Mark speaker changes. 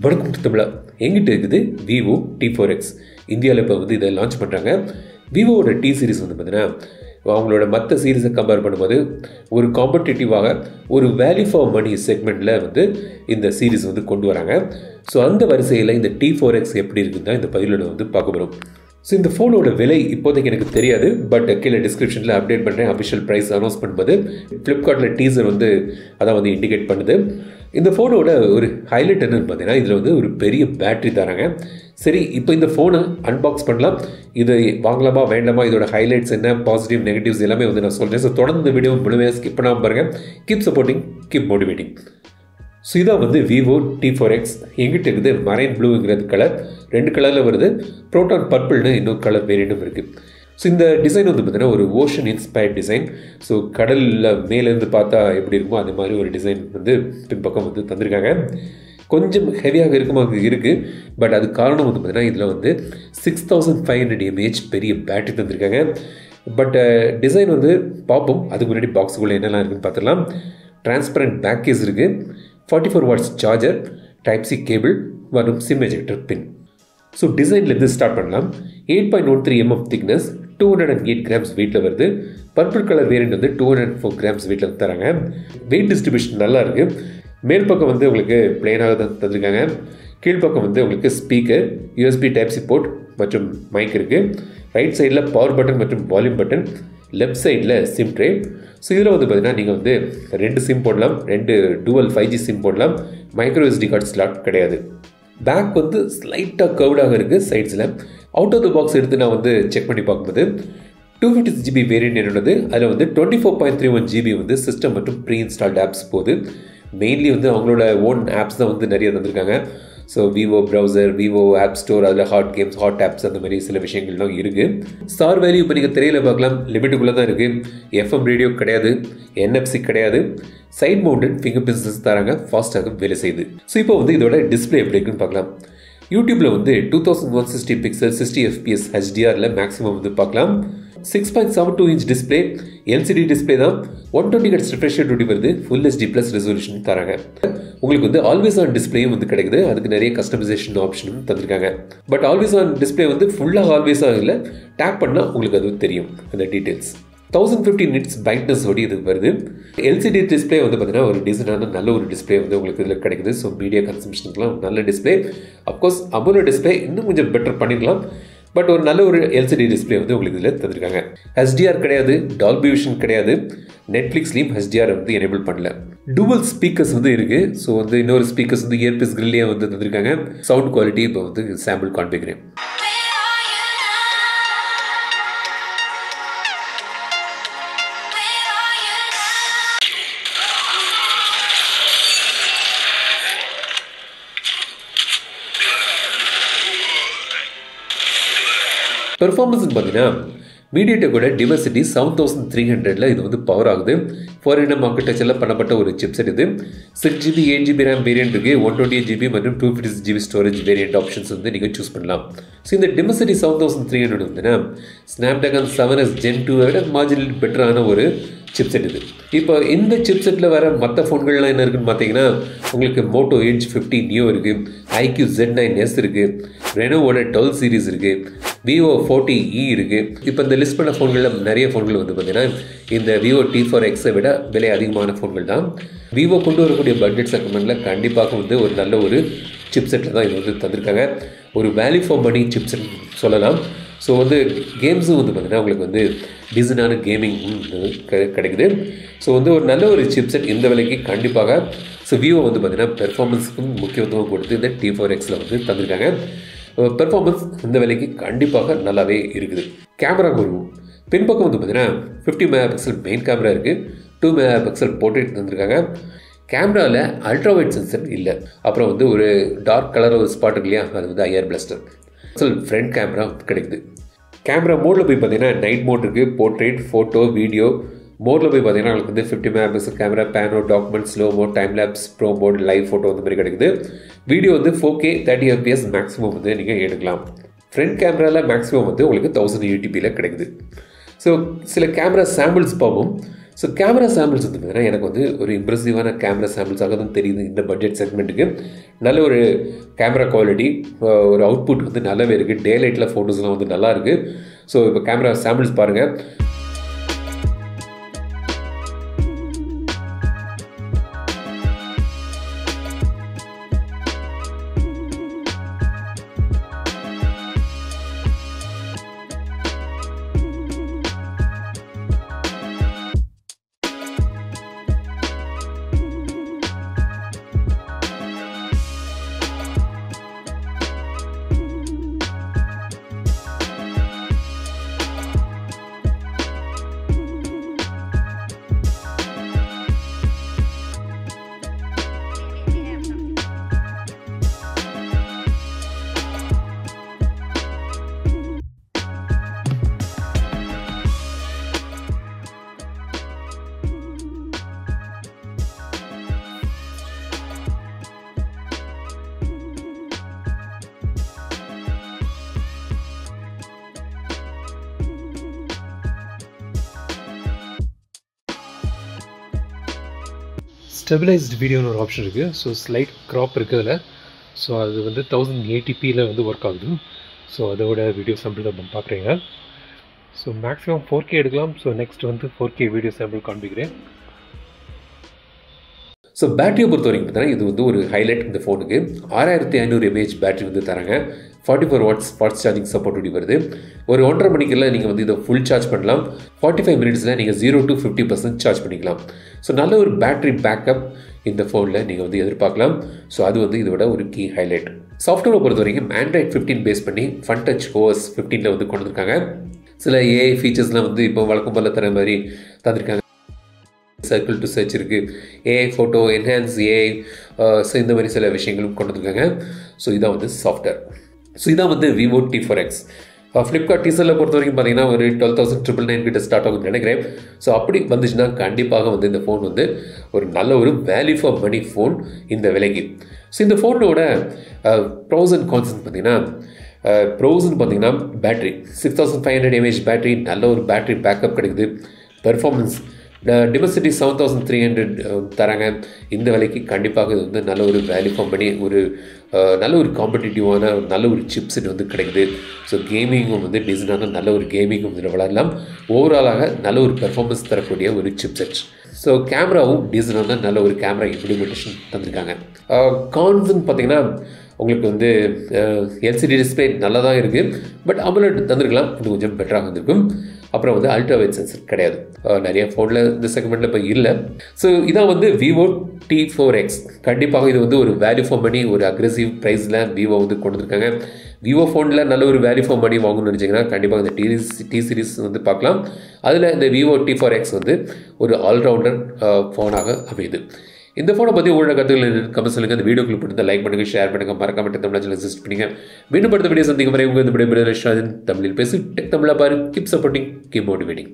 Speaker 1: வணக்கம் தமிழா. எங்கிட்ட இருக்குது விவோ T4X. இந்தியாவில் இப்போ வந்து இதை லான்ச் பண்ணுறாங்க. விவோட டி சீரிஸ் வந்து பார்த்தீங்கன்னா அவங்களோட மற்ற சீரீஸை கம்பேர் பண்ணும்போது ஒரு காம்படிட்டிவாக ஒரு வேல்யூ ஃபார் மணி செக்மெண்ட்டில் வந்து இந்த சீரீஸ் வந்து கொண்டு வராங்க. ஸோ அந்த வரிசையில் இந்த T4X எப்படி இருக்குன்னு தான் இந்த பதிவில் வந்து பார்க்க போகிறோம். ஸோ இந்த ஃபோனோட விலை இப்போதைக்கு எனக்கு தெரியாது, பட் கீழே டிஸ்கிரிப்ஷனில் அப்டேட் பண்ணுறேன். அஃபிஷியல் ப்ரைஸ் அனௌன்ஸ் பண்ணும்போது ஃப்ளிப்கார்ட்டில் டீசர் வந்து அதான் வந்து இண்டிகேட் பண்ணுது. இந்த ஃபோனோட ஒரு ஹைலைட் என்னன்னு பார்த்தீங்கன்னா இதில் வந்து ஒரு பெரிய பேட்டரி தராங்க. சரி, இப்போ இந்த ஃபோனை அன்பாக்ஸ் பண்ணலாம். இது வாங்கலாமா வேண்டாமா, இதோட ஹைலைட்ஸ் என்ன, பாசிட்டிவ் நெகட்டிவ்ஸ் எல்லாமே வந்து நான் சொல்கிறேன். ஸோ தொடர்ந்து இந்த வீடியோ முழுமையாக ஸ்கிப் பண்ணாமல் பாருங்கள். Keep supporting, keep motivating. So இதான் வந்து விவோ T4X. எங்கிட்ட இருக்குது மரைன் ப்ளூங்கிறது கலர், 2 கலரில் வருது. ப்ரோட்டான் பர்பிள்னு இன்னொரு கலர் வேரியண்ட்டும் இருக்குது. ஸோ இந்த டிசைன் வந்து பார்த்தீங்கன்னா ஒரு ஓஷன் இன்ஸ்பயர்ட் டிசைன். ஸோ கடலில் மேலேருந்து பார்த்தா எப்படி இருக்குமோ அந்த மாதிரி ஒரு டிசைன் வந்து பின்பக்கம் வந்து தந்திருக்காங்க. கொஞ்சம் ஹெவியாக இருக்குமாக இருக்குது, பட் அது காரணம் வந்து பார்த்தீங்கன்னா இதில் வந்து 6500 mAh பெரிய பேட்டரி தந்திருக்காங்க. பட் டிசைன் வந்து பார்ப்போம். அதுக்கு முன்னாடி பாக்ஸுக்குள்ளே என்னெல்லாம் இருக்குதுன்னு பார்த்துடலாம். டிரான்ஸ்பரண்ட் பேக் கேஸ் இருக்குது, 44 watts charger, type C cable மற்றும் சிம் எஜெக்டர் பின். ஸோ டிசைன்லேருந்து ஸ்டார்ட் பண்ணலாம். 8.13 mm திக்னஸ், 208 grams வெயிட்டில் வருது. பர்பிள் கலர் வேரியண்ட் வந்து 204 grams வெயிட்டில் தராங்க. வெயிட் டிஸ்ட்ரிபியூஷன் நல்லா இருக்குது. மேல் பக்கம் வந்து உங்களுக்கு பிளெயினாக தான் தந்திருக்காங்க. கீழ்ப்பக்கம் வந்து உங்களுக்கு speaker, USB type C port மற்றும் மைக் இருக்குது. ரைட் சைடில் பவர் பட்டன் மற்றும் வால்யூம் பட்டன், லெஃப்ட் சைடில் சிம் ட்ரே. ஸோ இதில் வந்து பார்த்தீங்கன்னா நீங்கள் வந்து 2 சிம் போடலாம், 2 டூவல் 5G சிம் போடலாம். மைக்ரோ SD கார்டு ஸ்லாட் கிடையாது. பேக் வந்து ஸ்லைட்டாக கர்வ்டாக இருக்குது சைட்ஸில். அவுட் ஆஃப் த பாக்ஸ் எடுத்து நான் வந்து செக் பண்ணி பார்க்கும்போது 256 GB வேரியண்ட் என்னோடது. அதில் வந்து 24.31 GB வந்து சிஸ்டம் மற்றும் ப்ரீ இன்ஸ்டால்ட் ஆப்ஸ் போகுது. மெயின்லி வந்து அவங்களோட ஓன் ஆப்ஸ் தான் வந்து நிறைய தந்திருக்காங்க. So Vivo browser, Vivo app store, அதில் ஹாட் கேம்ஸ், ஹாட் ஆப்ஸ், அந்த மாதிரி சில விஷயங்கள்லாம் இருக்குது. ஸ்டார் வேல்யூ இப்போ நீங்கள் திரையில் பார்க்கலாம், லிமிட்டுக்குள்ளே தான் இருக்குது. FM ரேடியோ கிடையாது, NFC கிடையாது. சைட் மவுண்டட் ஃபிங்கர் பிரிண்ட்ஸ் தராங்க, ஃபாஸ்ட்டாக வேலை செய்யுது. ஸோ இப்போ வந்து இதோட டிஸ்பிளே எப்படி இருக்குன்னு பார்க்கலாம். யூடியூப்பில் வந்து 2160 பிக்சல் 60 FPS HDRல மேக்ஸிமம் வந்து பார்க்கலாம். 6.72 inch டிஸ்பிளே, LCD டிஸ்பிளே தான். 120 Hz refresh rate வருது. ஃபுல் HD ப்ளஸ் ரெசல்யூஷன் தராங்க. உங்களுக்கு வந்து ஆல்வேஸ் ஆன் டிஸ்பிளேயும் வந்து கிடைக்குது. அதுக்கு நிறைய கஸ்டமைசேஷன் ஆப்ஷனும் தந்திருக்காங்க. பட் ஆல்வேஸ் ஆன் டிஸ்பிளே வந்து ஃபுல்லாக ஆல்வேஸாக இல்லை, டேப் பண்ணால் உங்களுக்கு அது தெரியும் அந்த டீட்டெயில்ஸ். 1050 nits பிரைட்னஸ் ஓடி இது வருது. LCD டிஸ்பிளே வந்து பார்த்தீங்கன்னா ஒரு டீசெண்டான நல்ல ஒரு டிஸ்பிளே வந்து உங்களுக்கு இதில் கிடைக்குது. ஸோ மீடியா கன்சம்ஷனுக்குலாம் நல்ல டிஸ்பிளே. அப்கோர்ஸ் AMOLED டிஸ்பிளே இன்னும் கொஞ்சம் பெட்டர் பண்ணிடலாம், பட் ஒரு நல்ல ஒரு LCD டிஸ்பிளே வந்து உங்களுக்கு இதில் தந்திருக்காங்க. HDR கிடையாது, டால்பி விஷன் கிடையாது. நெட்ஃப்ளிக்ஸ்லேயும் HDR வந்து எனேபிள் பண்ணல. டூவல் ஸ்பீக்கர்ஸ் வந்து இருக்குது. ஸோ வந்து இன்னொரு ஸ்பீக்கர்ஸ் வந்து இயர்பீஸ் கிரில்லையே வந்து தந்திருக்காங்க. சவுண்ட் குவாலிட்டி இப்போ வந்து சாம்பிள் காண்பிக்கிறேன். பெர்ஃபார்மன்ஸ் பார்த்தீங்கன்னா மீடியாடெக்கோட டிவர்சிட்டி 7300 இது வந்து பவர் ஆகுது. 4nm ஆர்கிடெக்சரில் பண்ணப்பட்ட ஒரு சிப்செட் இது. 6GB 8GB RAM வேரியண்ட் இருக்குது. 128 GB மற்றும் 256 GB ஸ்டோரேஜ் வேரியண்ட் ஆப்ஷன்ஸ் வந்து நீங்கள் சூஸ் பண்ணலாம். ஸோ இந்த டிவர்சிட்டி 7300 வந்துன்னா ஸ்னாப்டிராகன் 7S Gen 2 விட மார்ஜினல் பெட்டரான ஒரு சிப்செட் இது. இப்போ இந்த சிப்செட்டில் வர மற்ற ஃபோன்கள்லாம் என்ன இருக்குன்னு பார்த்தீங்கன்னா உங்களுக்கு மோட்டோ Edge 50 Neo இருக்குது, IQ Z9S இருக்குது, ரெனோவோட 12 சீரிஸ் இருக்குது, விவோ 40E இருக்குது. இப்போ இந்த லிஸ்ட் பண்ண ஃபோன்களில் நிறைய ஃபோன்கள் வந்து பார்த்தீங்கன்னா இந்த விவோ T4Xஐ விட விலை அதிகமான ஃபோன்கள் தான். விவோ கொண்டு வரக்கூடிய பட்ஜெட் செக்மெண்ட்டில் கண்டிப்பாக வந்து ஒரு நல்ல ஒரு சிப்செட்டில் தான் இது வந்து தந்திருக்காங்க. ஒரு வேல்யூ ஃபார் மணி சிப்செட் சொல்லலாம். ஸோ வந்து கேம்ஸும் வந்து பார்த்தீங்கன்னா உங்களுக்கு வந்து டிசைனான கேமிங் கிடைக்குது. ஸோ வந்து ஒரு நல்ல ஒரு சிப்செட் இந்த விலைக்கு கண்டிப்பாக. ஸோ விவோ வந்து பார்த்தீங்கன்னா பெர்ஃபார்மன்ஸுக்கும் முக்கியத்துவம் கொடுத்து இந்த T4Xல வந்து தந்திருக்காங்க. பெர்ஃபார்மன்ஸ் இந்த விலைக்கு கண்டிப்பாக நல்லாவே இருக்குது. கேமரா வருவோம். பின்பக்கம் வந்து பார்த்தீங்கன்னா 50 MP மெயின் கேமரா இருக்குது. 2 MP போர்ட்ரேட் தந்திருக்காங்க. கேமராவில் அல்ட்ராவைட் சென்சர் இல்லை. அப்புறம் வந்து ஒரு டார்க் கலர் ஒரு ஸ்பாட் இருக்கு இல்லையா, அது வந்து IR பிளாஸ்டர். ஃப்ரண்ட் கேமரா கிடைக்குது. கேமரா மோடில் போய் பார்த்தீங்கன்னா நைட் மோட் இருக்குது, போர்ட்ரேட், ஃபோட்டோ, வீடியோ. மோடில் போய் பார்த்தீங்கன்னா உங்களுக்கு வந்து 50 MP camera, pano, document, slow mode, time lapse, pro mode, live photo அந்த மாதிரி கிடைக்குது. வீடியோ வந்து 4K 30 FPS மேக்ஸிமம் வந்து நீங்கள் எடுக்கலாம். ஃப்ரண்ட் கேமராவில் மேக்ஸிமம் வந்து உங்களுக்கு 1080pல கிடைக்குது. ஸோ சில கேமரா சாம்பிள்ஸ் பார்ப்போம். ஸோ கேமரா சாம்பிள்ஸ் வந்து பார்த்தீங்கன்னா எனக்கு வந்து ஒரு இம்ப்ரெசிவான கேமரா சாம்பிள்ஸாக தான் தெரியுது இந்த பட்ஜெட் செக்மெண்ட்டுக்கு. நல்ல ஒரு கேமரா குவாலிட்டி, ஒரு அவுட்புட் வந்து நல்லாவே இருக்குது. டே லைட்டில் ஃபோட்டோஸ்லாம் வந்து நல்லா இருக்குது. ஸோ இப்போ கேமரா சாம்பிள்ஸ் பாருங்கள். ஸ்டெபிளைஸ்டு வீடியோன்னு ஒரு ஆப்ஷன் இருக்குது. ஸோ ஸ்லைட் க்ராப் இருக்குது அதில். ஸோ அது வந்து 1080pயில் வந்து ஒர்க் ஆகுது. ஸோ அதோட வீடியோ சாம்பிள் தான் பார்க்குறீங்க. ஸோ மேக்ஸிமம் 4K எடுக்கலாம். ஸோ நெக்ஸ்ட் வந்து 4K வீடியோ சாம்பிள் காண்பிக்கிறேன். ஸோ பேட்டரியை பொறுத்த வரைக்கும் பார்த்தீங்கன்னா இது வந்து ஒரு ஹைலைட் இந்த ஃபோனுக்கு. 6500 mAh பேட்டரி வந்து தராங்க. 44 watts ஃபாஸ்ட் சார்ஜிங் சப்போர்ட் வருது. ஒரு 1.5 மணிக்கெல்லாம் நீங்கள் வந்து இதை ஃபுல் சார்ஜ் பண்ணலாம். 45 மினிட்ஸில் நீங்கள் 0 to 50% சார்ஜ் பண்ணிக்கலாம். ஸோ நல்ல ஒரு பேட்டரி பேக்கப் இந்த ஃபோனில் நீங்கள் வந்து எதிர்பார்க்கலாம். ஸோ அது வந்து இதோட ஒரு கீ ஹைலைட். சாஃப்ட்வேரை பொறுத்த வரைக்கும் Android 15 பேஸ் பண்ணி FunTouch OS 15ல் வந்து கொண்டு வந்திருக்காங்க. சில ஏஐ ஃபீச்சர்ஸ்லாம் வந்து இப்போ வழக்கம் போல தர மாதிரி தந்திருக்காங்க. சர்க்கிள் டு சர்ச் இருக்குது, AI photo enhance AI, so இந்த மாதிரி சில விஷயங்களும் கொண்டு வந்திருக்காங்க. ஸோ இதான் வந்து சாஃப்ட்வேர். ஸோ இதான் வந்து Vivo T4X. ஃப்ளிப்கார்ட் டீசரில் பொறுத்த வரைக்கும் பார்த்தீங்கன்னா ஒரு 12,999 கிட்ட ஸ்டார்ட் ஆகும்னு நினைக்கிறேன். ஸோ அப்படி வந்துச்சுன்னா கண்டிப்பாக வந்து இந்த ஃபோன் வந்து ஒரு நல்ல ஒரு வேல்யூ ஃபார் மணி ஃபோன் இந்த விலைக்கு. ஸோ இந்த ஃபோனோட ப்ரோஸ் அண்ட் கான்ஸ் பார்த்தீங்கன்னா, ப்ரோஸ்ன்னு பார்த்தீங்கன்னா பேட்டரி 6500 mAh பேட்டரி, நல்ல ஒரு பேட்டரி பேக்கப் கிடைக்குது. பெர்ஃபார்மன்ஸ் டிமென்சிட்டி 7300 தராங்க. இந்த விலைக்கு கண்டிப்பாக இது வந்து நல்ல ஒரு வேல்யூ ஃபார் மணி, ஒரு நல்ல ஒரு காம்படிட்டிவான நல்ல ஒரு சிப்செட் வந்து கிடைக்குது. ஸோ கேமிங்கும் வந்து டீசெண்டான நல்ல ஒரு கேமிங்கும் வந்து வளரலாம். ஓவராலாக நல்ல ஒரு பெர்ஃபார்மன்ஸ் தரக்கூடிய ஒரு சிப்செட். ஸோ கேமராவும் டீசெண்டான நல்ல ஒரு கேமரா இம்ப்ளிமெண்டேஷன் தந்திருக்காங்க. கான்ஸ்ன்னு பார்த்தீங்கன்னா உங்களுக்கு வந்து எல்சிடி டிஸ்பிளே நல்லா தான் இருக்குது. பட் AMOLED தந்திருக்கலாம், இது கொஞ்சம் பெட்டராக வந்திருக்கும். அப்புறம் வந்து அல்ட்ரா வைட் சென்சர் கிடையாது, நிறைய ஃபோனில் இந்த செக்மெண்ட்டில் இப்போ இல்லை. ஸோ இதான் வந்து Vivo T4X. கண்டிப்பாக இது வந்து ஒரு வேல்யூ ஃபார் மணி, ஒரு அக்ரெசிவ் ப்ரைஸில் Vivo வந்து கொண்டு வந்திருக்காங்க. Vivo ஃபோனில் நல்ல ஒரு வேல்யூ ஃபார் மணி வாங்கணும்னு நினச்சிங்கன்னா கண்டிப்பாக இந்த டி சீரிஸ் வந்து பார்க்கலாம். அதில் இந்த Vivo T4X வந்து ஒரு ஆல்ரவுண்டர் ஃபோனாக அமையுது. இந்த ஃபோனை பற்றி உங்களோட கருத்துக்கள் கமெண்ட் சொல்லுங்கள். இந்த வீடியோக்குள்ள போட்டு லைக் பண்ணுங்கள், ஷேர் பண்ணுங்கள், மறக்காம தமிழ் சஜஸ்ட் பண்ணுங்கள். மீண்டும் அடுத்த வீடியோ சந்திக்கும் வரை உங்கள் இந்த விடைபெறும் தமிழில் பேசி டெக் தமிழா பாரு. Keep supporting, keep motivating.